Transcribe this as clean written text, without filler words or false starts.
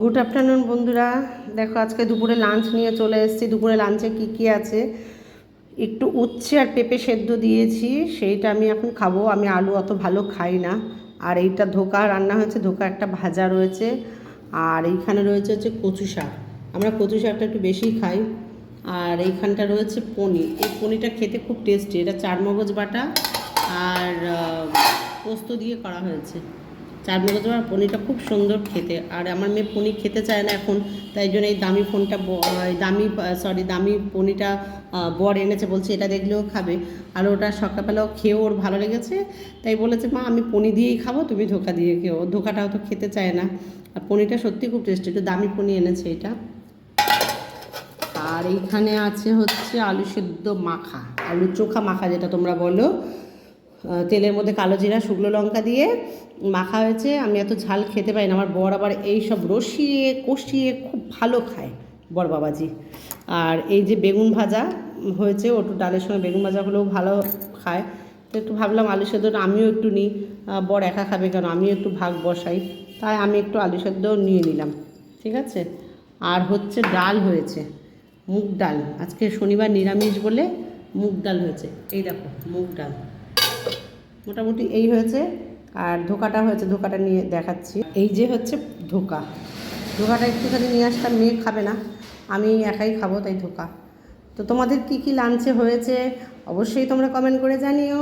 Good afternoon বন্ধুরা, দেখো আজকে দুপুরে লাঞ্চ নিয়ে চলে এসেছি। দুপুরে লাঞ্চে কি আছে, একটু উচ্ছে আর পেঁপে সেদ্ধ দিয়েছি, সেইটা আমি এখন খাবো। আমি আলু অত ভালো খাই না। আর এইটা ধোকা রান্না হয়েছে, ধোকা একটা ভাজা রয়েছে, আর এইখানে রয়েছে হচ্ছে কচু শাক। আমরা কচু শাকটা একটু বেশিই খাই। আর এইখানটা রয়েছে পনির। এই পনিরটা খেতে খুব টেস্টি। এটা চারমগজ বাটা আর পোস্ত দিয়ে করা হয়েছে। চারমগজ আর পনিরটা খুব সুন্দর খেতে। আর আমার মেয়ে পনির খেতে চায় না এখন, তাই জন্য এই দামি ফোনটা দামি পনিরটা বর এনেছে, বলছে এটা দেখলেও খাবে। আর ওটা সকালবেলাও খেয়েও ওর ভালো লেগেছে, তাই বলেছে মা আমি পনির দিয়েই খাবো, তুমি ধোকা দিয়ে খেও। ধোকাটাও তো খেতে চায় না। আর পনিরটা সত্যি খুব টেস্টি, একটু দামি পনির এনেছে এটা। আর এইখানে আছে হচ্ছে আলু সেদ্ধ মাখা, আলু চোখা মাখা যেটা তোমরা বলো। তেলের মধ্যে কালো জিরা শুকনো লঙ্কা দিয়ে মাখা হয়েছে। আমি এত ঝাল খেতে পারি না, আমার বর আবার এই সব রসিয়ে কষিয়ে খুব ভালো খায়, বর বাবাজি। আর এই যে বেগুন ভাজা হয়েছে, ওটু ডালের সঙ্গে বেগুন ভাজা হলেও ভালো খায়। তো একটু ভাবলাম আলু সেদ্ধটা আমিও একটু নিই, বর একা খাবে কেন, আমিও একটু ভাগ বসাই, তাই আমি একটু আলু সেদ্ধ নিয়ে নিলাম। ঠিক আছে। আর হচ্ছে ডাল হয়েছে, মুগ ডাল। আজকে শনিবার নিরামিষ বলে মুগ ডাল হয়েছে। এই দেখো মুগ ডাল, মোটামুটি এই হয়েছে। আর ধোকাটা হয়েছে, ধোকাটা নিয়ে দেখাচ্ছি। এই যে হচ্ছে ধোকা, ধোকাটা একটুখানি নিয়ে আসতাম, মেয়ে খাবে না, আমি একাই খাবো, তাই ধোকা। তো তোমাদের কি লাঞ্চে হয়েছে অবশ্যই তোমরা কমেন্ট করে জানিও।